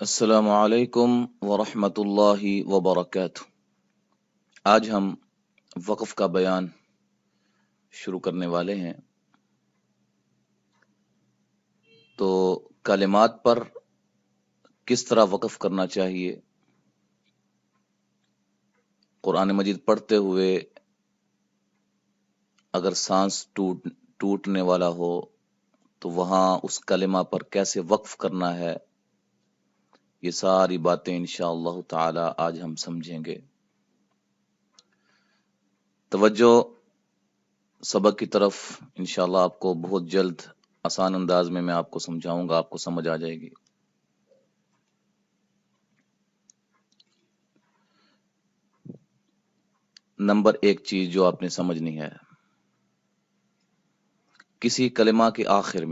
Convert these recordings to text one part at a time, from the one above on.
السلام علیکم ورحمۃ اللہ وبرکاتہ۔ آج ہم وقف کا بیان شروع کرنے والے ہیں۔ تو کلمات پر کس طرح وقف کرنا چاہیے، قرآن مجید پڑھتے ہوئے اگر سانس ٹوٹنے والا ہو تو وہاں اس کلمہ پر کیسے وقف کرنا ہے، یہ ساری باتیں انشاءاللہ تعالی آج ہم سمجھیں گے۔ توجہ سبق کی طرف انشاءاللہ آپ کو بہت جلد آسان انداز میں آپ کو سمجھاؤں گا، آپ کو سمجھ آ جائے گی۔ نمبر ایک چیز جو آپ نے سمجھنی ہے، کسی کلمہ کے آخر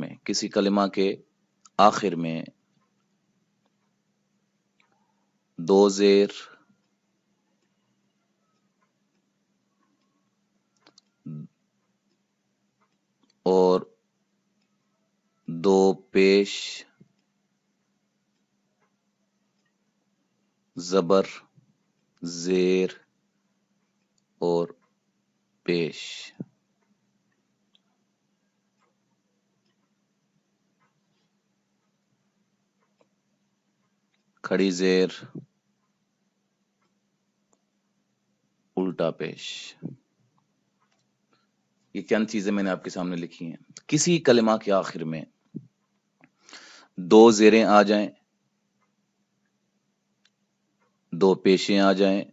میں دو زیر اور دو پیش زبر زیر اور پیش، کھڑی زیر الٹا پیش، یہ چند چیزیں میں نے آپ کے سامنے لکھی ہیں۔ کسی کلمہ کے آخر میں دو زیریں آ جائیں، دو پیشیں آ جائیں،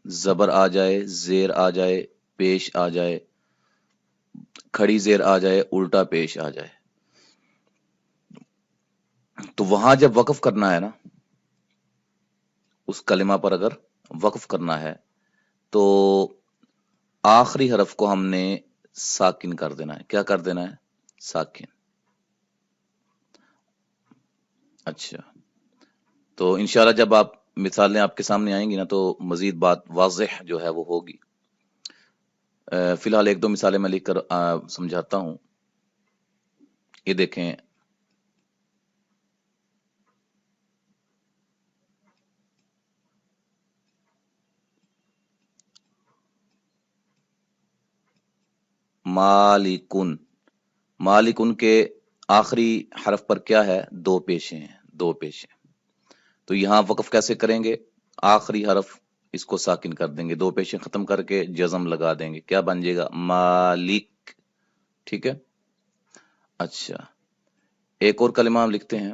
زبر آ جائے، زیر آ جائے، پیش آ جائے، کھڑی زیر آ جائے، الٹا پیش آ جائے، تو وہاں جب وقف کرنا ہے نا، اس کلمہ پر اگر وقف کرنا ہے تو آخری حرف کو ہم نے ساکن کر دینا ہے۔ کیا کر دینا ہے؟ ساکن۔ اچھا، تو انشاءاللہ جب آپ مثالیں آپ کے سامنے آئیں گی نا تو مزید بات واضح جو ہے وہ ہوگی۔ فی الحال ایک دو مثالیں میں لکھ کر سمجھاتا ہوں۔ یہ دیکھیں، مالکن، مالکن کے آخری حرف پر کیا ہے؟ دو پیشیں ہیں، دو پیشیں۔ تو یہاں وقف کیسے کریں گے؟ آخری حرف اس کو ساکن کر دیں گے، دو پیشیں ختم کر کے جزم لگا دیں گے، کیا بن جائے گا؟ مالک۔ ٹھیک ہے۔ اچھا، ایک اور کلمہ ہم لکھتے ہیں،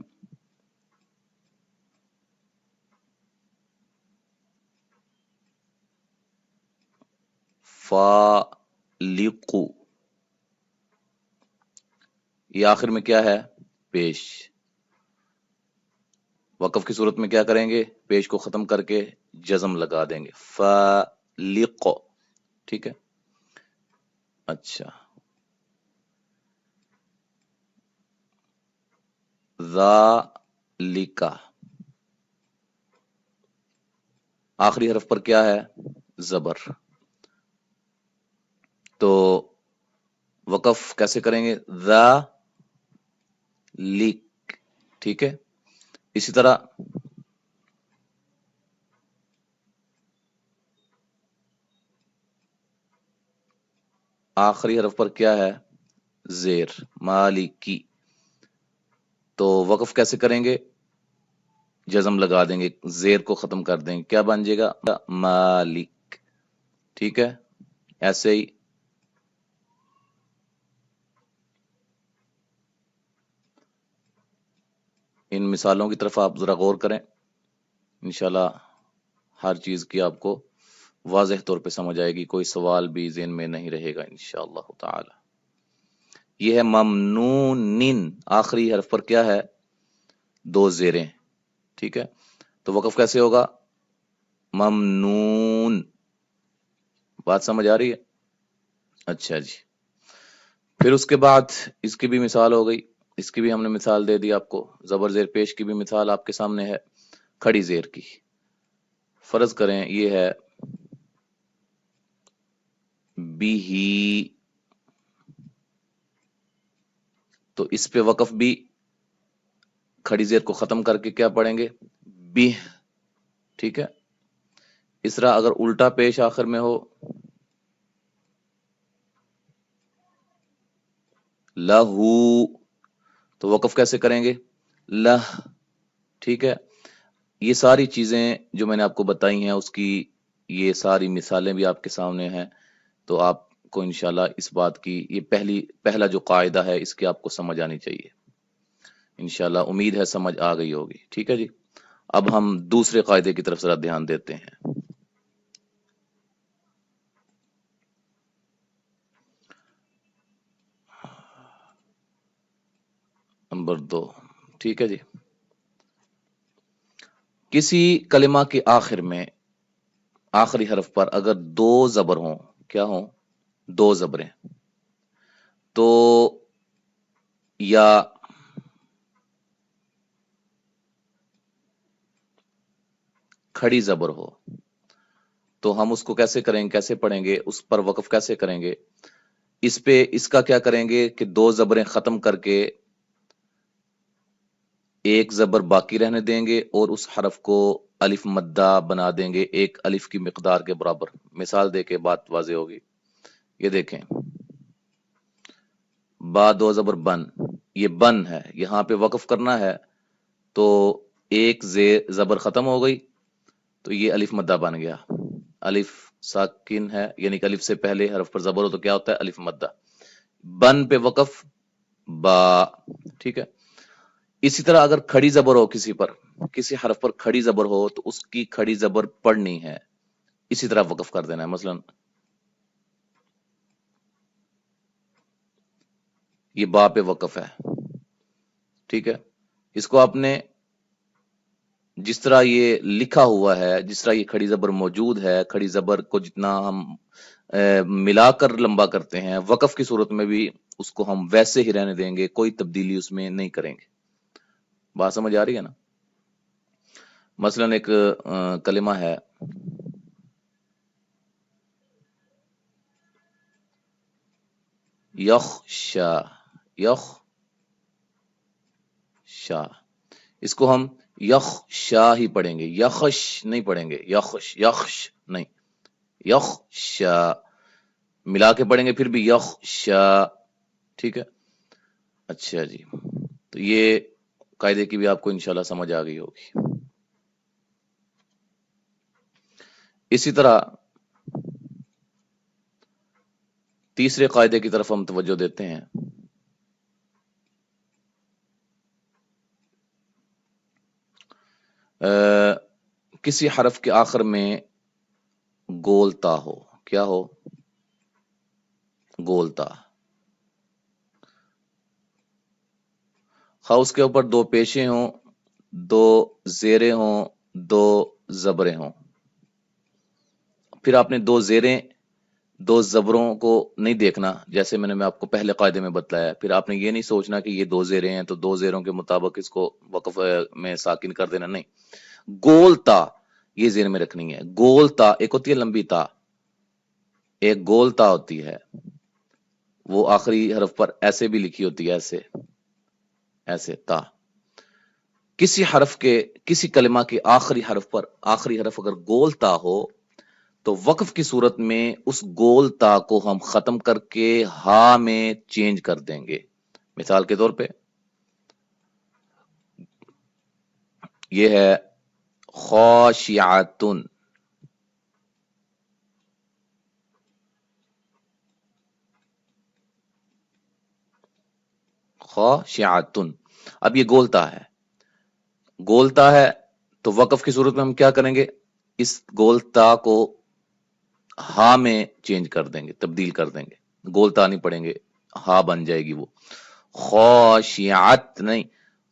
فالقو۔ یہ آخر میں کیا ہے؟ پیش۔ وقف کی صورت میں کیا کریں گے؟ پیش کو ختم کر کے جزم لگا دیں گے، فالق۔ ٹھیک ہے۔ اچھا، ذالک، آخری حرف پر کیا ہے؟ زبر۔ تو وقف کیسے کریں گے؟ ذالک۔ ٹھیک ہے۔ اسی طرح آخری حرف پر کیا ہے؟ زیر، مالکی۔ تو وقف کیسے کریں گے؟ جزم لگا دیں گے، زیر کو ختم کر دیں گے، کیا بن جائے گا؟ مالک۔ ٹھیک ہے۔ ایسے ہی ان مثالوں کی طرف آپ ذرا غور کریں، انشاءاللہ ہر چیز کی آپ کو واضح طور پہ سمجھ آئے گی، کوئی سوال بھی ذہن میں نہیں رہے گا انشاءاللہ تعالی۔ یہ ہے ممنون، آخری حرف پر کیا ہے؟ دو زیریں۔ ٹھیک ہے۔ تو وقف کیسے ہوگا؟ ممنون۔ بات سمجھ آ رہی ہے؟ اچھا جی، پھر اس کے بعد اس کی بھی مثال ہو گئی، اس کی بھی ہم نے مثال دے دی آپ کو، زبر زیر پیش کی بھی مثال آپ کے سامنے ہے، کھڑی زیر کی۔ فرض کریں یہ ہے بھی، تو اس پہ وقف بھی کھڑی زیر کو ختم کر کے کیا پڑھیں گے؟ بہ، ٹھیک ہے. اس طرح اگر الٹا پیش آخر میں ہو لہو تو وقف کیسے کریں گے؟ لہ، ٹھیک ہے. یہ ساری چیزیں جو میں نے آپ کو بتائی ہیں اس کی یہ ساری مثالیں بھی آپ کے سامنے ہیں، تو آپ کو انشاءاللہ اس بات کی یہ پہلا جو قاعدہ ہے اس کی آپ کو سمجھ آنی چاہیے. انشاءاللہ امید ہے سمجھ آ گئی ہوگی. ٹھیک ہے جی. اب ہم دوسرے قاعدے کی طرف ذرا دھیان دیتے ہیں. نمبر 2، ٹھیک ہے جی. کسی کلمہ کے آخر میں آخری حرف پر اگر دو زبر ہوں، کیا ہوں؟ دو زبریں، تو یا کھڑی زبر ہو تو ہم اس کو کیسے کریں گے، کیسے پڑھیں گے، اس پر وقف کیسے کریں گے؟ اس پہ اس کا کیا کریں گے کہ دو زبریں ختم کر کے ایک زبر باقی رہنے دیں گے اور اس حرف کو الف مدہ بنا دیں گے ایک الف کی مقدار کے برابر. مثال دے کے بات واضح ہوگی. یہ دیکھیں، با دو زبر بن، یہ بن ہے، یہاں پہ وقف کرنا ہے تو ایک زبر ختم ہو گئی تو یہ الف مدہ بن گیا. الف ساکن ہے، یعنی کہ الف سے پہلے حرف پر زبر ہو تو کیا ہوتا ہے؟ الف مدہ. بن پہ وقف با، ٹھیک ہے. اسی طرح اگر کھڑی زبر ہو کسی پر، کسی حرف پر کھڑی زبر ہو تو اس کی کھڑی زبر پڑھنی ہے، اسی طرح وقف کر دینا ہے. مثلا یہ با پہ وقف ہے، ٹھیک ہے. اس کو آپ نے جس طرح یہ لکھا ہوا ہے، جس طرح یہ کھڑی زبر موجود ہے، کھڑی زبر کو جتنا ہم ملا کر لمبا کرتے ہیں، وقف کی صورت میں بھی اس کو ہم ویسے ہی رہنے دیں گے، کوئی تبدیلی اس میں نہیں کریں گے. بات سمجھ آ رہی ہے نا؟ مثلا ایک کلمہ ہے یخشا، یخشا، اس کو ہم یخشا ہی پڑھیں گے، یخش نہیں پڑھیں گے. یخش نہیں، یخشا ملا کے پڑھیں گے پھر بھی یخشا، ٹھیک ہے. اچھا جی، تو یہ قاعدے کی بھی آپ کو انشاءاللہ سمجھ آ گئی ہوگی. اسی طرح تیسرے قاعدے کی طرف ہم توجہ دیتے ہیں. کسی حرف کے آخر میں گولتا ہو، کیا ہو؟ گولتا، خواہ اس کے اوپر دو پیشیں ہوں، دو زیریں ہوں، دو زبریں ہوں. پھر آپ نے دو زیریں دو زبروں کو نہیں دیکھنا، جیسے میں نے آپ کو پہلے قاعدے میں بتلایا. پھر آپ نے یہ نہیں سوچنا کہ یہ دو زیریں ہیں تو دو زیروں کے مطابق اس کو وقف میں ساکن کر دینا، نہیں. گولتا یہ ذہن میں رکھنی ہے. گولتا ایک ہوتی ہے لمبی تا، ایک گولتا ہوتی ہے، وہ آخری حرف پر ایسے بھی لکھی ہوتی ہے، ایسے ایسے تا. کسی حرف کے کسی کلمہ کے آخری حرف پر آخری حرف اگر گولتا ہو تو وقف کی صورت میں اس گول تا کو ہم ختم کر کے ہا میں چینج کر دیں گے. مثال کے طور پہ یہ ہے خاشعاتن، خاشعاتن. اب یہ گولتا ہے، گولتا ہے تو وقف کی صورت میں ہم کیا کریں گے؟ اس گولتا کو ہا میں چینج کر دیں گے، تبدیل کر دیں گے. گولتا نہیں پڑھیں گے، ہا بن جائے گی وہ. خاشعات نہیں،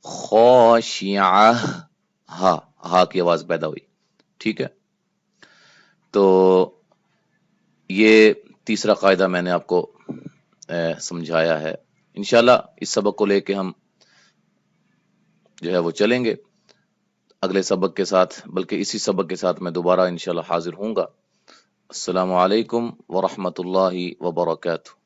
خاشعہ، ہا کی آواز پیدا ہوئی، ٹھیک ہے. تو یہ تیسرا قاعدہ میں نے آپ کو سمجھایا ہے. انشاءاللہ اس سبق کو لے کے ہم جو ہے وہ چلیں گے اگلے سبق کے ساتھ، بلکہ اسی سبق کے ساتھ میں دوبارہ انشاءاللہ حاضر ہوں گا. السلام علیکم ورحمۃ اللہ وبرکاتہ.